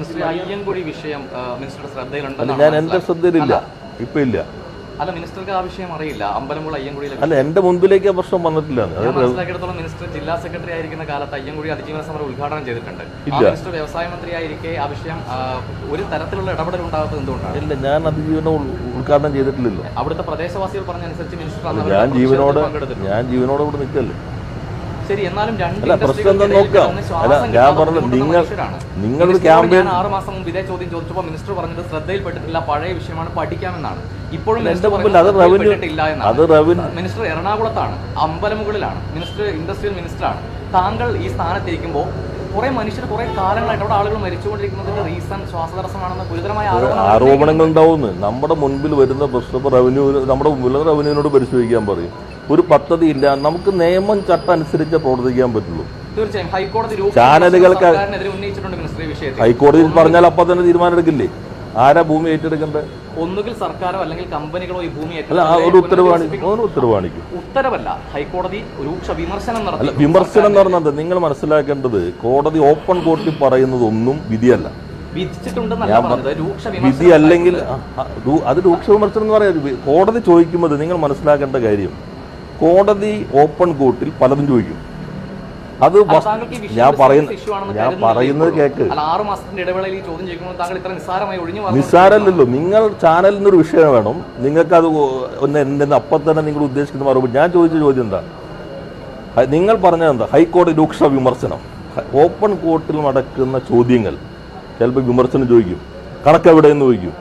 അയ്യങ്കുഴി വിഷയം മിനിസ്റ്ററുടെ ശ്രദ്ധയിലുണ്ട്. ഞാൻ എന്റെ ശ്രദ്ധയിലില്ല, ഇപ്പൊ ഇല്ല. അല്ല, മിനിസ്റ്റർക്ക് ആ വിഷയം അറിയില്ല. അമ്പലമുള്ള അയ്യങ്കുഴിയിൽ അല്ല, എന്റെ മുൻപിലേക്ക് ആ പ്രശ്നം വന്നിട്ടില്ല. മനസ്സിലാക്കിയിടത്തോളം മിനിസ്റ്റർ ജില്ലാ സെക്രട്ടറി ആയിരിക്കുന്ന കാലത്ത് അയ്യങ്കുഴി അതിജീവന സമരം ഉദ്ഘാടനം ചെയ്തിട്ടുണ്ട്. മിനിസ്റ്റർ വ്യവസായ മന്ത്രി ആയിരിക്കെ ആ വിഷയം ഒരു തരത്തിലുള്ള ഇടപെടൽ ഉണ്ടാകാത്തത് എന്തുകൊണ്ടാണ്? ഇല്ല, ഞാൻ അതിജീവനം ഉദ്ഘാടനം ചെയ്തിട്ടില്ലല്ലോ. അവിടുത്തെ പ്രദേശവാസികൾ പറഞ്ഞനുസരിച്ച് മിനിസ്റ്റർ ഞാൻ ജീവനോട് ഇവിടെ നിൽക്കല്ലേ. ശരി, എന്നാലും പ്രശ്നം നോക്കാം. അല്ല, ഞാൻ പറഞ്ഞത് നിങ്ങളുടെ ക്യാമ്പയിൻ 6 മാസം മുമ്പ് ഇതേ ചോദ്യം ചോദിച്ചപ്പോൾ മിനിസ്റ്റർ പറഞ്ഞത് ശ്രദ്ധയിൽപ്പെട്ടിട്ടില്ല, പഴയ വിഷയമാണ്, പഠിക്കാമെന്നാണ്. ഇപ്പോഴും മിനിസ്റ്റർ എറണാകുളത്താണ്, അമ്പലമുകളിലാണ്, മിനിസ്റ്റർ ഇൻഡസ്ട്രിയൽ മിനിസ്റ്ററാണ്. താങ്കൾ ഈ സ്ഥാനത്തിരിക്കുമ്പോൾ കുറെ മനുഷ്യർ കുറെ കാലങ്ങളായിട്ട് അവിടെ ആളുകൾ മരിച്ചുകൊണ്ടിരിക്കുന്നതിന്റെ റീസൺ ശ്വാസതടസ്സമാണെന്ന് ഗുരുതരമായ ആരോപണങ്ങൾ ഉണ്ടാവുന്നു. നമ്മുടെ മുൻപിൽ വരുന്ന പ്രശ്നം റവന്യൂ, നമ്മുടെ മുമ്പിൽ റവന്യൂവിനോട് പരിശോധിക്കാൻ പറയും. ഒരു പദ്ധതി ഇല്ല, നമുക്ക് നിയമം ചട്ടം അനുസരിച്ച് പ്രവർത്തിക്കാൻ പറ്റുള്ളൂ. തീർച്ചയായും ഹൈക്കോടതി ചാനലുകൾക്ക് ഹൈക്കോടതിയിൽ പറഞ്ഞാൽ അപ്പൊ തന്നെ തീരുമാനം എടുക്കില്ലേ? ആരാ ഭൂമി ഏറ്റെടുക്കേണ്ടത്? ഒന്നുകിൽ സർക്കാരോ അല്ലെങ്കിൽ കമ്പനികളോ ഈ ഭൂമി ഒരു ഉത്തരവാണിക്കും. ഉത്തരവല്ല, ഹൈക്കോടതി രൂക്ഷ വിമർശനം നടത്തി. വിമർശനം എന്ന് പറഞ്ഞത് നിങ്ങൾ മനസ്സിലാക്കേണ്ടത്, കോടതി ഓപ്പൺ കോർട്ടിൽ പറയുന്നതൊന്നും വിധിയല്ല. വിധി അല്ലെങ്കിൽ അത് രൂക്ഷ വിമർശനം എന്ന് പറയാം. കോടതി ചോദിക്കുമ്പോൾ നിങ്ങൾ മനസ്സിലാക്കേണ്ട കാര്യം, കോടതി ഓപ്പൺ കോർട്ടിൽ പലതും ചോദിക്കും. അത് ഞാൻ പറയുന്നത് കേക്ക്. നിസ്സാരമല്ലല്ലോ. നിങ്ങൾ ചാനലിൽ നിന്നൊരു വിഷയം വേണം, നിങ്ങൾക്ക് അത് അപ്പം തന്നെ നിങ്ങൾ ഉദ്ദേശിക്കുന്ന മറുപടി. ഞാൻ ചോദിച്ച ചോദ്യം എന്താ? നിങ്ങൾ പറഞ്ഞത് എന്താ? ഹൈക്കോടതി രൂക്ഷ വിമർശനം. ഓപ്പൺ കോർട്ടിൽ നടക്കുന്ന ചോദ്യങ്ങൾ ചിലപ്പോൾ വിമർശനം ചോദിക്കും, കണക്കെവിടെയെന്ന് ചോദിക്കും.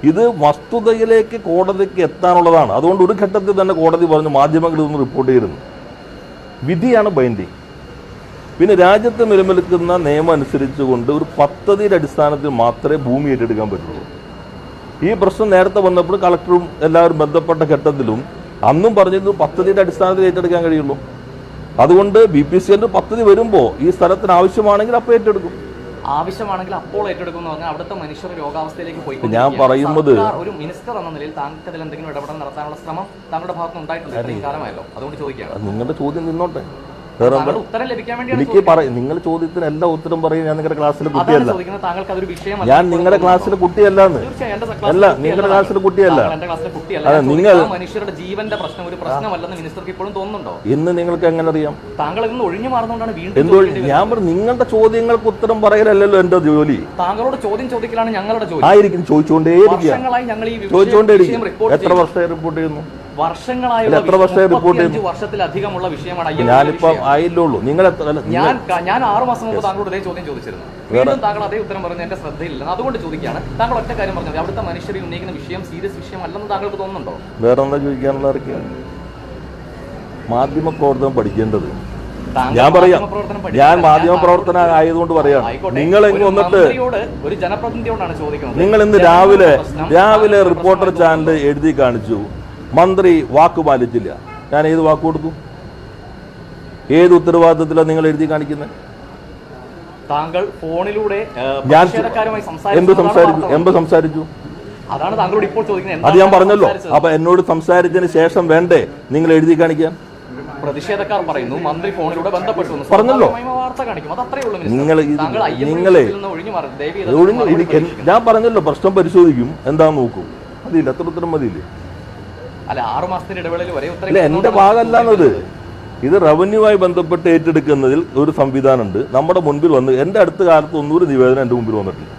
ഇത് വസ്തുതയിലേക്ക് കോടതിക്ക് എത്താനുള്ളതാണ്. അതുകൊണ്ട് ഒരു ഘട്ടത്തിൽ തന്നെ കോടതി പറഞ്ഞു മാധ്യമങ്ങൾ ഇതൊന്ന് റിപ്പോർട്ട് ചെയ്തിരുന്നു. വിധിയാണ് ബൈൻഡിങ്. പിന്നെ രാജ്യത്ത് നിലനിൽക്കുന്ന നിയമം അനുസരിച്ചുകൊണ്ട് ഒരു പദ്ധതിയുടെ അടിസ്ഥാനത്തിൽ മാത്രമേ ഭൂമി ഏറ്റെടുക്കാൻ പറ്റുള്ളൂ. ഈ പ്രശ്നം നേരത്തെ വന്നപ്പോൾ കളക്ടറും എല്ലാവരും ബന്ധപ്പെട്ട ഘട്ടത്തിലും അന്നും പറഞ്ഞിരുന്നു പദ്ധതിയുടെ അടിസ്ഥാനത്തിൽ ഏറ്റെടുക്കാൻ കഴിയുള്ളൂ. അതുകൊണ്ട് BPCL പദ്ധതി വരുമ്പോൾ ഈ സ്ഥലത്തിന് ആവശ്യമാണെങ്കിൽ അപ്പോൾ ഏറ്റെടുക്കും. ആവശ്യമാണെങ്കിൽ അപ്പോൾ ഏറ്റെടുക്കും എന്ന് പറഞ്ഞാൽ അവിടുത്തെ മനുഷ്യർ രോഗാവസ്ഥയിലേക്ക് പോയി. ഞാൻ പറയുന്നത് ഒരു മിനിസ്റ്റർ എന്ന നിലയിൽ താങ്കൾക്ക് അതിൽ എന്തെങ്കിലും ഇടപെടൽ നടത്താനുള്ള ശ്രമം താങ്കളുടെ ഭാഗത്ത് ഉണ്ടായിട്ടുണ്ട് ഇത്രയും കാലമായല്ലോ. അതുകൊണ്ട് ചോദിക്കുകയാണ്. നിങ്ങളുടെ ചോദ്യം നിന്നോട്ടെ, ഉത്തരം ലഭിക്കാൻ വേണ്ടി എനിക്ക് നിങ്ങൾ ചോദ്യത്തിന് എല്ലാ ഉത്തരം പറയും. ഞാൻ നിങ്ങളുടെ ക്ലാസ്സിലെ കുട്ടിയല്ല, ഞാൻ നിങ്ങളുടെ ക്ലാസ്സിലെ കുട്ടിയല്ലാന്ന്. അല്ല, നിങ്ങളുടെ ക്ലാസ്സിലെ കുട്ടിയല്ല. നിങ്ങൾ മനുഷ്യരുടെ ജീവന്റെ പ്രശ്നം ഒരു പ്രശ്നമല്ലെന്ന് മിനിസ്റ്റർക്ക് ഇപ്പോഴും തോന്നുന്നുണ്ടോ? എന്ന് നിങ്ങൾക്ക് എങ്ങനെ അറിയാം? താങ്കൾ ഇന്ന് ഒഴിഞ്ഞു മാറുന്നതുകൊണ്ടാണ് വീണ്ടും. ഞാൻ പറഞ്ഞു, നിങ്ങളുടെ ചോദ്യങ്ങൾക്ക് ഉത്തരം പറയലല്ലോ എന്റെ ജോലി. താങ്കളോട് ചോദ്യം ചോദിക്കലാണ് ഞങ്ങളുടെ ജോലി. ആയിരിക്കും, ചോദിച്ചുകൊണ്ടേയിരിക്കും. എത്ര വർഷമായി റിപ്പോർട്ട് ചെയ്യുന്നു? വർഷങ്ങളായുള്ള എത്ര വർഷമായി റിപ്പോർട്ട് ചെയ്യുന്നു? വർഷത്തിലധികമുള്ള വിഷയമാണ്. ഞാനിപ്പോ ആയില്ലുള്ളൂ. നിങ്ങൾ ഞാൻ 6 മാസം മുമ്പ് താങ്കളോട് ഇതേ ചോദ്യം ചോദിച്ചിരുന്നു. വീണ്ടും താങ്കൾ അതേ ഉത്തരം പറഞ്ഞു എന്റെ ശ്രദ്ധയില്ല. അതുകൊണ്ട് ചോദിക്കുകയാണ്, താങ്കൾ ഒറ്റ കാര്യം പറഞ്ഞത് അവിടുത്തെ മനുഷ്യരെ ഉന്നയിക്കുന്ന വിഷയം സീരിയസ് വിഷയം അല്ലെന്ന് താങ്കൾക്ക് തോന്നുന്നുണ്ടോ? വേറെ എന്താ ചോദിക്കാനുള്ള ആർക്കാണ്? മാധ്യമ പ്രവർത്തനം പഠിക്കേണ്ടത്. ഞാൻ പറയാം, ഞാൻ മാധ്യമ പ്രവർത്തന ആയതുകൊണ്ട് പറയാം. നിങ്ങൾ വന്നിട്ട് ഒരു ജനപ്രതിനിധിയോടാണ് ചോദിക്കുന്നത്. നിങ്ങൾ ഇന്ന് രാവിലെ റിപ്പോർട്ടർ ചാനൽ എഴുതി കാണിച്ചു മന്ത്രി വാക്ക് പാലിച്ചില്ല. ഞാൻ ഏത് വാക്ക് കൊടുത്തു? ഏത് ഉത്തരവാദിത്തത്തിലാണ് നിങ്ങൾ എഴുതി കാണിക്കുന്നത്? താങ്കൾ ഫോണിലൂടെ എന്ത് സംസാരിച്ചു? അതാണ് താങ്കളോട് ഇപ്പോൾ ചോദിക്കുന്നത്. അത് ഞാൻ പറഞ്ഞല്ലോ. അപ്പൊ എന്നോട് സംസാരിച്ചതിന് ശേഷം വേണ്ടേ നിങ്ങൾ എഴുതി കാണിക്കാൻ? പ്രതിഷേധക്കാർ പറയുന്നു മന്ത്രി ഫോണിലൂടെ ബന്ധപ്പെട്ടു പറഞ്ഞല്ലോ. വാർത്ത കാണിക്കും, അത് അത്രേ ഉള്ളൂ. ഞാൻ പറഞ്ഞല്ലോ, പ്രശ്നം പരിശോധിക്കും, എന്താന്ന് നോക്കും. അതില്ല, അത്ര ഉത്തരം മതിയില്ലേ? അല്ല, 6 മാസത്തിന്റെ ഇടവേളയിൽ വരെ അല്ല, എന്റെ ഭാഗമല്ലാന്നത്. ഇത് റവന്യൂവായി ബന്ധപ്പെട്ട് ഏറ്റെടുക്കുന്നതിൽ ഒരു സംവിധാനമുണ്ട്. നമ്മുടെ മുൻപിൽ വന്ന് എന്റെ അടുത്ത കാലത്ത് ഒന്നൂറ് നിവേദനം എന്റെ മുമ്പിൽ വന്നിട്ടില്ല.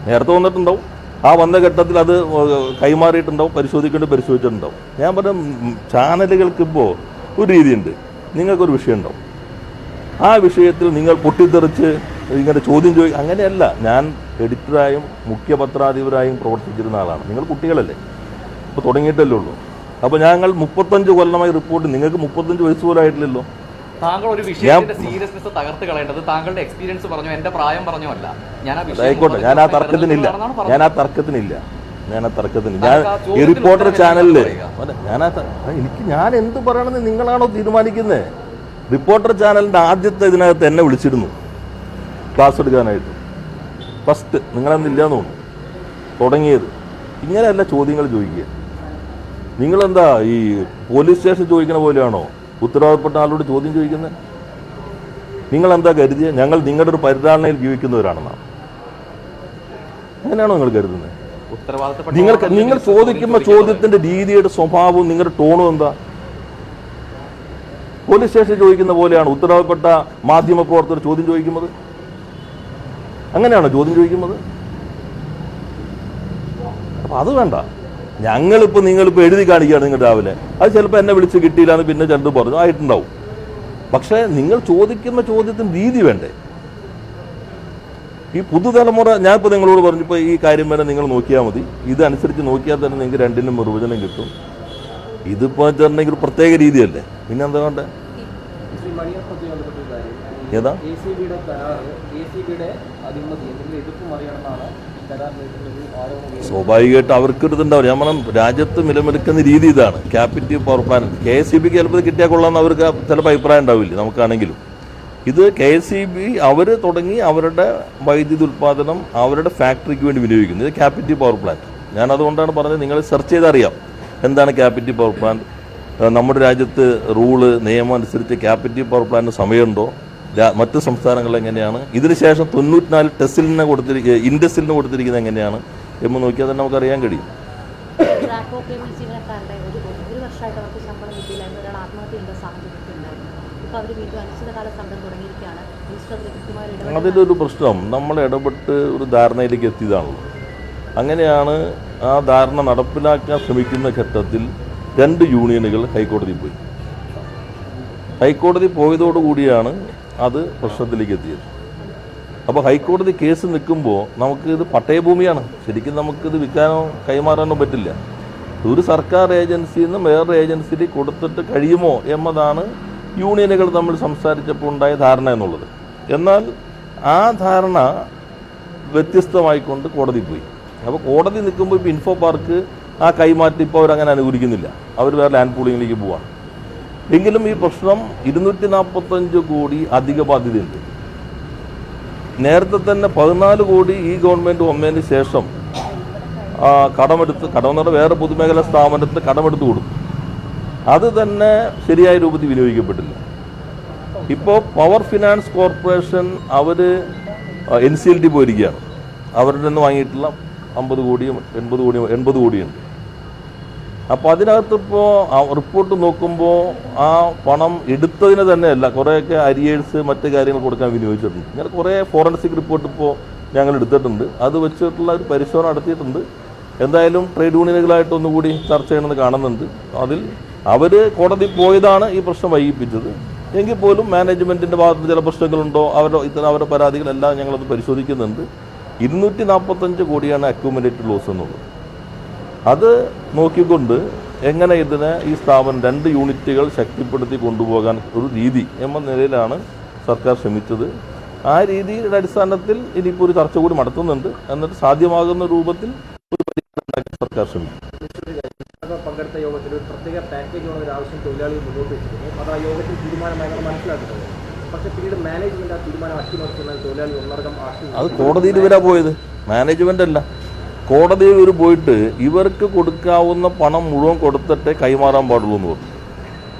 നേരത്തെ വന്നിട്ടുണ്ടാവും, ആ വന്ന ഘട്ടത്തിൽ അത് കൈമാറിയിട്ടുണ്ടാവും, പരിശോധിച്ചിട്ടുണ്ടാവും. ഞാൻ പറഞ്ഞ ചാനലുകൾക്ക് ഇപ്പോൾ ഒരു രീതിയുണ്ട്, നിങ്ങൾക്കൊരു വിഷയം ഉണ്ടാവും, ആ വിഷയത്തിൽ നിങ്ങൾ പൊട്ടിത്തെറിച്ച് ഇങ്ങനെ ചോദ്യം അങ്ങനെയല്ല. ഞാൻ എഡിറ്ററായും മുഖ്യ പത്രാധിപരായും പ്രവർത്തിച്ചിരുന്ന ആളാണ്. നിങ്ങൾ കുട്ടികളല്ലേ, ഇപ്പോൾ തുടങ്ങിയിട്ടല്ലേ ഉള്ളൂ. അപ്പോൾ ഞങ്ങൾ 35 കൊല്ലമായി റിപ്പോർട്ട്, നിങ്ങൾക്ക് 35 വയസ്സ് പോലും ആയിട്ടില്ലല്ലോ. താങ്കൾ ഒരു വിഷയത്തിന്റെ സീരിയസ്നെസ് തകർത്ത് കളയേണ്ടത് താങ്കളുടെ എക്സ്പീരിയൻസ് പറഞ്ഞോ എന്റെ പ്രായം പറഞ്ഞോ അല്ല. ആയിക്കോട്ടെ, ഞാൻ ആ തർക്കത്തിനില്ല. ഞാൻ ഈ റിപ്പോർട്ടർ ചാനലില് ഞാൻ എന്ത് പറയണമെന്ന് നിങ്ങളാണോ തീരുമാനിക്കുന്നത്? റിപ്പോർട്ടർ ചാനലിന്റെ ആദ്യത്തെ ഇതിനകത്ത് എന്നെ വിളിച്ചിരുന്നു ക്ലാസ് എടുക്കാനായിട്ട്. ഫസ്റ്റ് നിങ്ങളെന്നില്ലാന്ന് തോന്നുന്നു തുടങ്ങിയത്. ഇങ്ങനെയല്ല ചോദ്യങ്ങൾ ചോദിക്കുക. നിങ്ങളെന്താ ഈ പോലീസ് സ്റ്റേഷൻ ചോദിക്കുന്ന പോലെയാണോ ഉത്തരവാദപ്പെട്ട ആളോട് ചോദ്യം ചോദിക്കുന്നത്? നിങ്ങളെന്താ കരുതിയ ഞങ്ങൾ നിങ്ങളുടെ ഒരു പരിധാരണയിൽ ജീവിക്കുന്നവരാണെന്നാണ്? അങ്ങനെയാണോ നിങ്ങൾ കരുതുന്നത്? ഉത്തരവാദിത്തപ്പെട്ട നിങ്ങൾ ചോദിക്കുമ്പോൾ ചോദ്യത്തിന്റെ രീതിയുടെ സ്വഭാവവും നിങ്ങളുടെ ടോണും എന്താ? പോലീസ് സ്റ്റേഷനിൽ ചോദിക്കുന്ന പോലെയാണ് ഉത്തരവാദപ്പെട്ട മാധ്യമ പ്രവർത്തകർ ചോദ്യം ചോദിക്കുന്നത്? അങ്ങനെയാണോ ചോദ്യം ചോദിക്കുന്നത്? അപ്പൊ അത് വേണ്ട. നിങ്ങളിപ്പോൾ എഴുതി കാണിക്കുകയാണ് നിങ്ങൾ രാവിലെ, അത് ചിലപ്പോൾ എന്നെ വിളിച്ച് കിട്ടിയില്ല എന്ന് പിന്നെ ചിലർ പറഞ്ഞു ആയിട്ടുണ്ടാവും. പക്ഷേ നിങ്ങൾ ചോദിക്കുന്ന ചോദ്യത്തിന് രീതി വേണ്ടേ? ഈ പുതുതലമുറ, ഞാനിപ്പോൾ നിങ്ങളോട് പറഞ്ഞപ്പോൾ ഈ കാര്യം വരെ നിങ്ങൾ നോക്കിയാൽ മതി, ഇതനുസരിച്ച് നോക്കിയാൽ തന്നെ നിങ്ങൾക്ക് രണ്ടിനും നിർവചനം കിട്ടും. ഇതിപ്പോൾ വെച്ചിട്ടുണ്ടെങ്കിൽ ഒരു പ്രത്യേക രീതിയല്ലേ, പിന്നെ എന്താ വേണ്ടേ? ഏതാ സ്വാഭാവികമായിട്ട് അവർക്കൊരിതുണ്ടാവും. ഞാൻ പറഞ്ഞ രാജ്യത്ത് നിലനിൽക്കുന്ന രീതി ഇതാണ്. ക്യാപിറ്റീവ് പവർ പ്ലാൻ KSEB ചിലപ്പോൾ കിട്ടിയാൽ കൊള്ളാമെന്ന് അവർക്ക് ചിലപ്പോൾ അഭിപ്രായം ഉണ്ടാവില്ല, നമുക്കാണെങ്കിലും. ഇത് KSEB അവർ തുടങ്ങി അവരുടെ വൈദ്യുതി ഉൽപ്പാദനം അവരുടെ ഫാക്ടറിക്ക് വേണ്ടി വിനിയോഗിക്കുന്നത്. ഇത് ക്യാപിറ്റീവ് പവർ പ്ലാന്റ്. ഞാൻ അതുകൊണ്ടാണ് പറഞ്ഞത്, നിങ്ങൾ സെർച്ച് ചെയ്തറിയാം എന്താണ് ക്യാപിറ്റീവ് പവർ പ്ലാന്റ്. നമ്മുടെ രാജ്യത്ത് നിയമം അനുസരിച്ച് ക്യാപിറ്റീവ് പവർ പ്ലാന്റിന് സമയമുണ്ടോ, മറ്റ് സംസ്ഥാനങ്ങളിൽ എങ്ങനെയാണ്, ഇതിനുശേഷം 94 ടെസ്റ്റിലിന് ഇൻഡസ്ട്രിലിന് കൊടുത്തിരിക്കുന്നത് എങ്ങനെയാണ് എന്ന് നോക്കിയാൽ തന്നെ നമുക്കറിയാൻ കഴിയും. അതിൻ്റെ ഒരു പ്രശ്നം നമ്മൾ ഇടപെട്ട് ഒരു ധാരണയിലേക്ക് എത്തിയതാണല്ലോ. അങ്ങനെയാണ് ആ ധാരണ നടപ്പിലാക്കാൻ ശ്രമിക്കുന്ന ഘട്ടത്തിൽ 2 യൂണിയനുകൾ ഹൈക്കോടതിയിൽ പോയി. ഹൈക്കോടതി പോയതോടുകൂടിയാണ് അത് പ്രശ്നത്തിലേക്ക് എത്തിയത്. അപ്പോൾ ഹൈക്കോടതി കേസ് നിൽക്കുമ്പോൾ നമുക്കിത് പട്ടയഭൂമിയാണ്, ശരിക്കും നമുക്കിത് വിൽക്കാനോ കൈമാറാനോ പറ്റില്ല. ഒരു സർക്കാർ ഏജൻസിയിൽ നിന്ന് വേറൊരു ഏജൻസിയിൽ കൊടുത്തിട്ട് കഴിയുമോ എന്നതാണ് യൂണിയനുകൾ തമ്മിൽ സംസാരിച്ചപ്പോൾ ഉണ്ടായ ധാരണ എന്നുള്ളത്. എന്നാൽ ആ ധാരണ വ്യത്യസ്തമായിക്കൊണ്ട് കോടതി പോയി. അപ്പോൾ കോടതി നിൽക്കുമ്പോൾ ഇപ്പോൾ ഇൻഫോ പാർക്ക് ആ കൈമാറ്റം ഇപ്പോൾ അവരങ്ങനെ അനുകൂലിക്കുന്നില്ല, അവർ വേറെ ലാൻഡ് പൂളിങ്ങിലേക്ക് പോവാണ്. എങ്കിലും ഈ പ്രശ്നം 245 കോടി അധിക ബാധ്യതയുണ്ട്. നേരത്തെ തന്നെ 14 കോടി ഈ ഗവൺമെൻറ് വന്നതിന് ശേഷം കടമെടുത്ത് വേറെ പൊതുമേഖലാ സ്ഥാപനത്തിന് കടമെടുത്ത് കൊടുത്തു. അത് തന്നെ ശരിയായ രൂപത്തിൽ വിനിയോഗിക്കപ്പെട്ടില്ല. ഇപ്പോൾ പവർ ഫിനാൻസ് കോർപ്പറേഷൻ അവർ NCLT പോയിരിക്കുകയാണ്. അവരുടെ നിന്ന് വാങ്ങിയിട്ടുള്ള 50 കോടിയും 80 കോടിയുണ്ട്. അപ്പോൾ അതിനകത്തിപ്പോൾ റിപ്പോർട്ട് നോക്കുമ്പോൾ ആ പണം എടുത്തതിന് തന്നെയല്ല, കുറേയൊക്കെ അരിയേഴ്സ് മറ്റ് കാര്യങ്ങൾ കൊടുക്കാൻ വിനിയോഗിച്ചിട്ടുണ്ട്. ഇങ്ങനെ കുറേ ഫോറൻസിക് റിപ്പോർട്ട് ഇപ്പോൾ ഞങ്ങൾ എടുത്തിട്ടുണ്ട്. അത് വെച്ചിട്ടുള്ള ഒരു പരിശോധന നടത്തിയിട്ടുണ്ട്. എന്തായാലും ട്രേഡ് യൂണിയനുകളായിട്ട് ഒന്നുകൂടി ചർച്ച ചെയ്യണമെന്ന് കാണുന്നുണ്ട്. അതിൽ അവർ കോടതി പോയതാണ് ഈ പ്രശ്നം വൈകിപ്പിച്ചത്. എങ്കിൽ പോലും മാനേജ്മെൻറ്റിൻ്റെ ഭാഗത്ത് ചില പ്രശ്നങ്ങളുണ്ടോ, അവരുടെ പരാതികളെല്ലാം ഞങ്ങളത് പരിശോധിക്കുന്നുണ്ട്. 245 കോടിയാണ് അക്യൂമുലേറ്റഡ് ലോസ് എന്നുള്ളത്. അത് നോക്കിക്കൊണ്ട് എങ്ങനെ ഈ സ്ഥാപനം 2 യൂണിറ്റുകൾ ശക്തിപ്പെടുത്തി കൊണ്ടുപോകാൻ ഒരു രീതി എന്ന നിലയിലാണ് സർക്കാർ ശ്രമിച്ചത്. ആ രീതിയുടെ അടിസ്ഥാനത്തിൽ ഇനിയിപ്പോൾ ഒരു ചർച്ച കൂടി നടത്തുന്നുണ്ട്. എന്നിട്ട് സാധ്യമാകുന്ന രൂപത്തിൽ ഒരു പരിഹാരം സർക്കാർ ശ്രമിക്കും. പങ്കെടുത്ത യോഗത്തിൽ ഒരു പ്രത്യേക പാക്കേജ് ഒരു ആവശ്യം തൊഴിലാളികൾ മുന്നോട്ട് വെച്ചിരുന്നു. അത് ആ യോഗത്തിൽ തീരുമാനമായി മനസ്സിലാക്കുന്നത്. പക്ഷേ പിന്നീട് മാനേജ്മെന്റ് ആ തീരുമാനം അട്ടിമറിക്കുന്ന തൊഴിലാളി ഒന്നടങ്കം അത് കോടതിയിൽ വരാ പോയത്, മാനേജ്മെന്റ് അല്ല. കോടതിയിൽ ഇവർ പോയിട്ട് ഇവർക്ക് കൊടുക്കാവുന്ന പണം മുഴുവൻ കൊടുത്തിട്ടേ കൈമാറാൻ പാടുള്ളൂ എന്ന് പറഞ്ഞു.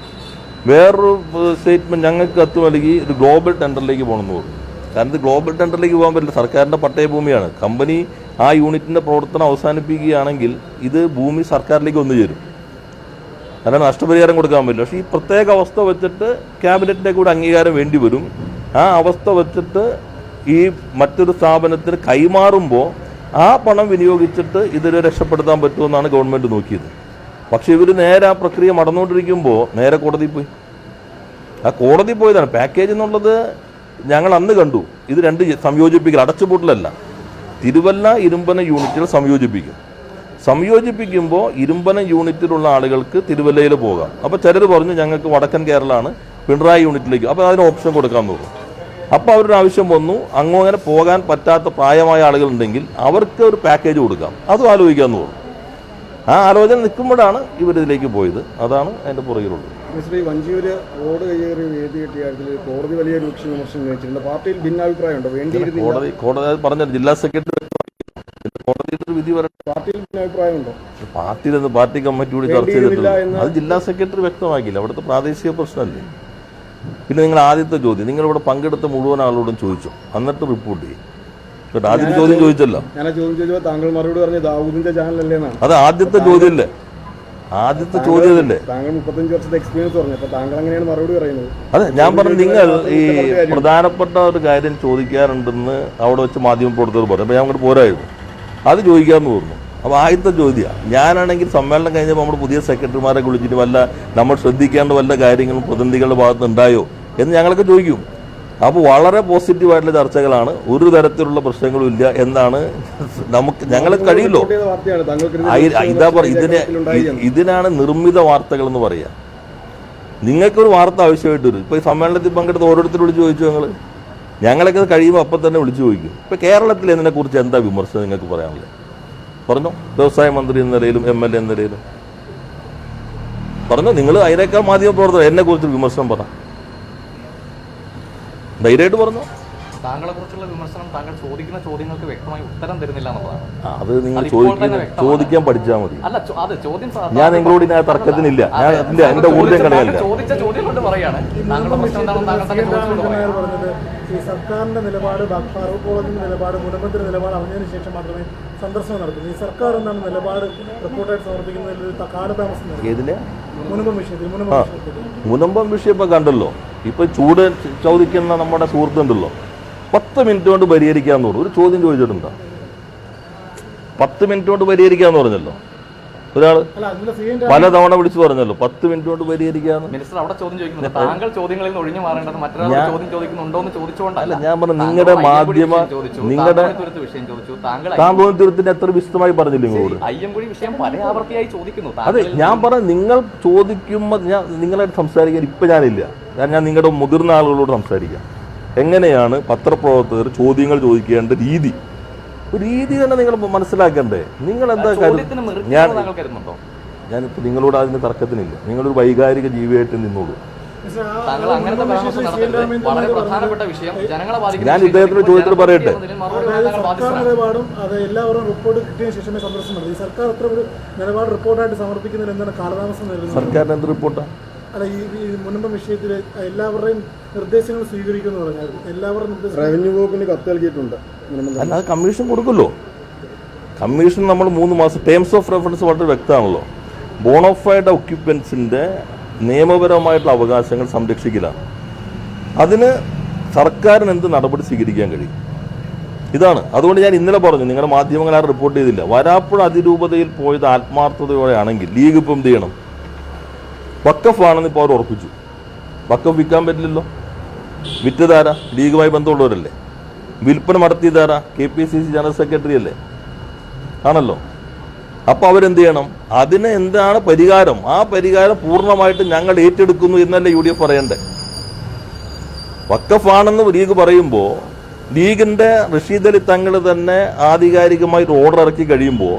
വേറൊരു സ്റ്റേറ്റ്മെന്റ് ഞങ്ങൾക്ക് കത്ത് നൽകി ഒരു ഗ്ലോബൽ ടെൻഡറിലേക്ക് പോകണമെന്ന് പറഞ്ഞു. കാരണം ഇത് ഗ്ലോബൽ ടെൻഡറിലേക്ക് പോകാൻ പറ്റില്ല, സർക്കാരിൻ്റെ പട്ടയഭൂമിയാണ്. കമ്പനി ആ യൂണിറ്റിൻ്റെ പ്രവർത്തനം അവസാനിപ്പിക്കുകയാണെങ്കിൽ ഇത് ഭൂമി സർക്കാരിലേക്ക് വന്നു ചേരും. അല്ലാതെ നഷ്ടപരിഹാരം കൊടുക്കാൻ പറ്റില്ല. പക്ഷേ ഈ പ്രത്യേക അവസ്ഥ വെച്ചിട്ട് ക്യാബിനറ്റിൻ്റെ കൂടെ അംഗീകാരം വേണ്ടി വരും. ആ അവസ്ഥ വെച്ചിട്ട് ഈ മറ്റൊരു സ്ഥാപനത്തിന് കൈമാറുമ്പോൾ ആ പണം വിനിയോഗിച്ചിട്ട് ഇതിനെ രക്ഷപ്പെടുത്താൻ പറ്റുമെന്നാണ് ഗവൺമെൻറ് നോക്കിയത്. പക്ഷേ ഇവർ നേരെ ആ പ്രക്രിയ നടന്നുകൊണ്ടിരിക്കുമ്പോൾ നേരെ കോടതി പോയി. ആ കോടതി പോയതാണ്. പാക്കേജ് എന്നുള്ളത് ഞങ്ങൾ അന്ന് കണ്ടു. ഇത് 2 സംയോജിപ്പിക്കൽ, അടച്ചുപൂട്ടലല്ല. തിരുവല്ല ഇരുമ്പനം യൂണിറ്റുകൾ സംയോജിപ്പിക്കുമ്പോൾ ഇരുമ്പനം യൂണിറ്റിലുള്ള ആളുകൾക്ക് തിരുവല്ലയിൽ പോകാം. അപ്പോൾ ചിലർ പറഞ്ഞു ഞങ്ങൾക്ക് വടക്കൻ കേരളമാണ്, പിണറായി യൂണിറ്റിലേക്ക്, അപ്പോൾ അതിന് ഓപ്ഷൻ കൊടുക്കാൻ നോക്കും. അപ്പോൾ അവരുടെ ആവശ്യം വന്നു, അങ്ങനെ പോകാൻ പറ്റാത്ത പ്രായമായ ആളുകളുണ്ടെങ്കിൽ അവർക്ക് ഒരു പാക്കേജ് കൊടുക്കാം, അതും ആലോചിക്കാമെന്ന് പറഞ്ഞു. ആ ആലോചന നിൽക്കുമ്പോഴാണ് ഇവരിതിലേക്ക് പോയത്. അതാണ് അതിൻ്റെ പുറകിലുള്ളത്. ശ്രീ വഞ്ചിയൂര് റോഡ് കയ്യേറി വേദി കിട്ടിയ കാര്യത്തിൽ കോടതി വലിയ രൂക്ഷ വിമർശനം ഉന്നയിച്ചിട്ടുണ്ട്. പാർട്ടിയിൽ ഭിന്നാഭിപ്രായമുണ്ടോ? കോടതി പറഞ്ഞ ജില്ലാ സെക്രട്ടറി കോടതിയുടെ വിധി വരട്ടെ. പാർട്ടിയിൽ ഭിന്നാഭിപ്രായമുണ്ടോ? പാർട്ടി കമ്മിറ്റിയോട് ചർച്ച ചെയ്തിട്ടില്ല. അത് ജില്ലാ സെക്രട്ടറി വ്യക്തമാക്കിയില്ല. അവിടുത്തെ പ്രാദേശിക പ്രശ്നമല്ലേ. പിന്നെ നിങ്ങൾ ആദ്യത്തെ ചോദ്യം, നിങ്ങളിവിടെ പങ്കെടുത്ത മുഴുവൻ ആളോടും ചോദിച്ചു, എന്നിട്ട് റിപ്പോർട്ട് ചെയ്യും. കേട്ടോ, ആദ്യത്തെ ചോദ്യം ചോദിച്ചല്ലോ. ഞാൻ ആ ചോദ്യം ചോദിച്ചപ്പോൾ താങ്കൾ മറുപടി പറഞ്ഞ ദാവൂദിന്റെ ചാനലല്ലേ എന്നാണ്. അത് ആദ്യത്തെ ചോദ്യമല്ലേ, ആദ്യത്തെ ചോദ്യമല്ലേ. താങ്കൾ 35 വർഷത്തെ എക്സ്പീരിയൻസ് പറഞ്ഞു, അപ്പൊ താങ്കൾ അങ്ങനെയാണ് മറുപടി പറയുന്നത്. അതെ, ഞാൻ പറഞ്ഞു നിങ്ങൾ ഈ പ്രധാനപ്പെട്ട ഒരു കാര്യം ചോദിക്കാറുണ്ടെന്ന് അവിടെ വെച്ച് മാധ്യമപ്രവർത്തകർ പറഞ്ഞു. അപ്പോൾ ഞാൻ അങ്ങോട്ട് പോരായിരുന്നു, അത് ചോദിക്കാമെന്ന് പറഞ്ഞു. അപ്പോൾ ആദ്യത്തെ ചോദ്യമാണ്. ഞാനാണെങ്കിൽ സമ്മേളനം കഴിഞ്ഞപ്പോൾ നമ്മുടെ പുതിയ സെക്രട്ടറിമാരെ വിളിച്ചിട്ട് വല്ല നമ്മൾ ശ്രദ്ധിക്കേണ്ട വല്ല കാര്യങ്ങളും പ്രതിനിധികളുടെ ഭാഗത്ത് ഉണ്ടായോ എന്ന് ഞങ്ങളൊക്കെ ചോദിക്കും. അപ്പോൾ വളരെ പോസിറ്റീവായിട്ടുള്ള ചർച്ചകളാണ്, ഒരു തരത്തിലുള്ള പ്രശ്നങ്ങളും ഇല്ല എന്നാണ് ഞങ്ങൾക്ക് കഴിയുമല്ലോ. ഇതാ ഇതിനാണ് നിർമ്മിത വാർത്തകൾ എന്ന് പറയുക. നിങ്ങൾക്കൊരു വാർത്ത ആവശ്യമായിട്ട് വരും. ഇപ്പോൾ ഈ സമ്മേളനത്തിൽ പങ്കെടുത്ത് ഓരോരുത്തർ വിളിച്ച് ചോദിച്ചു, ഞങ്ങളൊക്കെ അത് കഴിയുമ്പോൾ അപ്പം തന്നെ വിളിച്ചു ചോദിക്കും. ഇപ്പോൾ കേരളത്തിൽ ഇതിനെക്കുറിച്ച് എന്താ വിമർശനം നിങ്ങൾക്ക് പറയാനുള്ളത്? പറഞ്ഞോ, വ്യവസായ മന്ത്രി എന്ന നിലയിലും MLA എന്ന നിലയിലും പറഞ്ഞോ. നിങ്ങൾ അതിനേക്കാൾ മാധ്യമപ്രവർത്തകർ എന്നെക്കുറിച്ച് വിമർശനം പറ, ധൈര്യമായിട്ട് പറഞ്ഞു. താങ്കളെ കുറിച്ചുള്ള വിമർശനം താങ്കൾ ചോദിക്കുന്ന ചോദ്യങ്ങൾക്ക് വ്യക്തമായി ഉത്തരം തരുന്നില്ല എന്നുള്ളതാണ്. അത് നിങ്ങൾ ചോദിക്കാൻ പഠിച്ചാൽ മതി. അല്ല, അത് ചോദ്യം ഞാൻ നിങ്ങളോട് ഇതിനകത്ത് തർക്കത്തിനില്ല. ഞാൻ എന്റെ ഊർജ്ജം കളയല്ല. ചോദിച്ച ചോദ്യം കൊണ്ട് പറയാണ് താങ്കളുടെ പ്രശ്നം എന്താണെന്ന് താങ്കൾ തന്നെ ചോദിച്ചുകൊണ്ട് പറയാം. ഈ സർക്കാരിന്റെ നിലപാട്, ഫാറൂഖ് കോളേജിന്റെ നിലപാട്, മുനമ്പത്തിന്റെ നിലപാട് അറിഞ്ഞതിന് ശേഷം മാത്രമേ സന്ദർശനം നടത്തുന്നു. ഈ സർക്കാർ എന്താണ് നിലപാട് റിപ്പോർട്ടായിട്ട് സമർപ്പിക്കുന്നതിൽ ഒരു കാലതാമസം നടത്തും. ഏതിന്റെ മുനമ്പം വിഷയത്തിൽ മുനമ്പം വിഷയം ഇപ്പൊ കണ്ടല്ലോ. ഇപ്പൊ ചൂട് ചോദിക്കുന്ന നമ്മുടെ സുഹൃത്തുണ്ടല്ലോ, 10 മിനിറ്റ് കൊണ്ട് പരിഹരിക്കാന്ന് പറഞ്ഞു. ഒരു ചോദ്യം ചോദിച്ചിട്ടുണ്ടോ? 10 മിനിറ്റ് കൊണ്ട് പരിഹരിക്കാന്ന് പറഞ്ഞല്ലോ ഒരാള്, പലതവണ വിളിച്ചു പറഞ്ഞല്ലോ 10 മിനിറ്റ് കൊണ്ട് പരിഹരിക്കാന്ന്. മിനിസ്റ്റർ അവിടെ ചോദ്യം ചോദിക്കുന്നത് താങ്കൾ ചോദ്യങ്ങളിൽ നിന്ന് ഒഴിഞ്ഞു മാറേണ്ടത് മറ്റൊരാൾ ചോദ്യം ചോദിക്കുന്നുണ്ടോ എന്ന് ചോദിച്ചുകൊണ്ടല്ല. ഞാൻ പറഞ്ഞു നിങ്ങളുടെ മാധ്യമ നിങ്ങളുടെ വിഷയം ചോദിച്ചു. താങ്കൾ താന്തോന്തിരത്തിന്റെ എത്ര വിശദമായി പറഞ്ഞില്ല നിങ്ങളോട്? അയ്യങ്കുഴി വിഷയം പല ആവർത്തിയായി ചോദിക്കുന്നു. അതെ, ഞാൻ പറഞ്ഞു നിങ്ങൾ ചോദിക്കുമ്പോൾ ഞാൻ നിങ്ങളായിട്ട് സംസാരിക്കാൻ ഇപ്പം ഞാനില്ല. ഞാൻ നിങ്ങളുടെ മുതിർന്ന ആളുകളോട് സംസാരിക്കാം. എങ്ങനെയാണ് പത്രപ്രവർത്തകർ ചോദ്യങ്ങൾ ചോദിക്കേണ്ട രീതി, ഒരു രീതി തന്നെ നിങ്ങൾ മനസ്സിലാക്കണ്ടേ? നിങ്ങൾ എന്താ ഞാനിപ്പോൾ നിങ്ങളോട് അതിന് തർക്കത്തിനില്ല. നിങ്ങളൊരു വൈകാരിക ജീവിയായിട്ട് നിന്നോളൂ. താങ്കൾ അങ്ങനത്തെ പരാമർശം നടത്തരുത്. വളരെ പ്രധാനപ്പെട്ട വിഷയം ജനങ്ങളെ ബാധിക്കുന്ന. ഞാൻ ഇദ്ദേഹത്തിന്റെ ചോദ്യത്തിൽ പറയട്ടെ, നിലപാടും അത് എല്ലാവരും റിപ്പോർട്ട് കിട്ടിയതിനു ശേഷമേ സന്ദർശനം നടത്തി. സർക്കാർ അത്ര ഒരു നിലപാട് റിപ്പോർട്ടായിട്ട് സമർപ്പിക്കുന്നതിൽ എന്താണ് കാലതാമസം വരുന്നത്? സർക്കാരിന് എന്ത് റിപ്പോർട്ടാണ്? അല്ല, ഈ മുൻപ് വിഷയത്തിൽ എല്ലാവരുടെയും നിർദ്ദേശങ്ങൾ സ്വീകരിക്കുമെന്ന് പറഞ്ഞാൽ എല്ലാവരും റവന്യൂ വകുപ്പിന് കത്ത് നൽകിയിട്ടുണ്ട്. അല്ല, അത് കമ്മീഷൻ കൊടുക്കുമല്ലോ. കമ്മീഷൻ നമ്മൾ 3 മാസം ടേംസ് ഓഫ് റെഫറൻസ് വളരെ വ്യക്തമാണല്ലോ. ബോണോഫൈഡ് ഒക്യുപ്പൻസിന്റെ നിയമപരമായിട്ടുള്ള അവകാശങ്ങൾ സംരക്ഷിക്കലാണ്. അതിന് സർക്കാരിന് എന്ത് നടപടി സ്വീകരിക്കാൻ കഴിയും? ഇതാണ്. അതുകൊണ്ട് ഞാൻ ഇന്നലെ പറഞ്ഞു, നിങ്ങളുടെ മാധ്യമങ്ങൾ ആരും റിപ്പോർട്ട് ചെയ്തില്ല. വരാപ്പുഴ അതിരൂപതയിൽ പോയത് ആത്മാർത്ഥതയോടെയാണെങ്കിൽ ലീഗ് ഇപ്പം എന്ത് ചെയ്യണം? വക്കഫ് ആണെന്ന് ഇപ്പോൾ അവർ ഉറപ്പിച്ചു. വക്കഫ് വിൽക്കാൻ പറ്റില്ലല്ലോ. വിറ്റതാരാ? ലീഗുമായി ബന്ധമുള്ളവരല്ലേ. വിൽപ്പന നടത്തിയതാരാ? KPCC ജനറൽ സെക്രട്ടറി അല്ലേ, ആണല്ലോ. അപ്പോൾ അവരെന്ത് ചെയ്യണം? അതിന് എന്താണ് പരിഹാരം? ആ പരിഹാരം പൂർണ്ണമായിട്ട് ഞങ്ങൾ ഏറ്റെടുക്കുന്നു എന്നല്ലേ UDF പറയണ്ടേ? വക്കഫ് ആണെന്ന് ലീഗ് പറയുമ്പോൾ ലീഗിന്റെ റഷീദ് അലി തങ്ങൾ തന്നെ ആധികാരികമായിട്ട് ഓർഡർ ഇറക്കി കഴിയുമ്പോൾ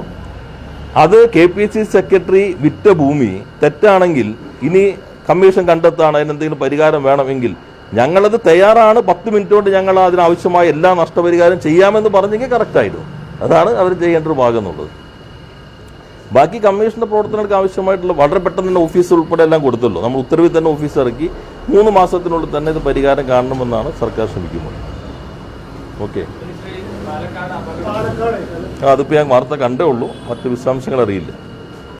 അത് KPCC സെക്രട്ടറി വിറ്റ ഭൂമി തെറ്റാണെങ്കിൽ ഇനി കമ്മീഷൻ കണ്ടെത്താണ് അതിനെന്തെങ്കിലും പരിഹാരം വേണമെങ്കിൽ ഞങ്ങളത് തയ്യാറാണ്. 10 മിനിറ്റ് കൊണ്ട് ഞങ്ങൾ അതിനാവശ്യമായ എല്ലാ നഷ്ടപരിഹാരം ചെയ്യാമെന്ന് പറഞ്ഞെങ്കിൽ കറക്റ്റായിരുന്നു. അതാണ് അവർ ചെയ്യേണ്ട ഒരു ഭാഗം എന്നുള്ളത്. ബാക്കി കമ്മീഷന്റെ പ്രവർത്തനങ്ങൾക്ക് ആവശ്യമായിട്ടുള്ള വളരെ പെട്ടെന്ന് തന്നെ ഓഫീസ് ഉൾപ്പെടെ എല്ലാം കൊടുത്തല്ലോ. നമ്മൾ ഉത്തരവിൽ തന്നെ ഓഫീസ് ഇറക്കി 3 മാസത്തിനുള്ളിൽ തന്നെ ഇത് പരിഹാരം കാണണമെന്നാണ് സർക്കാർ ശ്രമിക്കുന്നത്. ഓക്കെ, അതിപ്പോൾ ഞാൻ വാർത്ത കണ്ടേ ഉള്ളൂ, മറ്റ് വിശദാംശങ്ങൾ അറിയില്ല.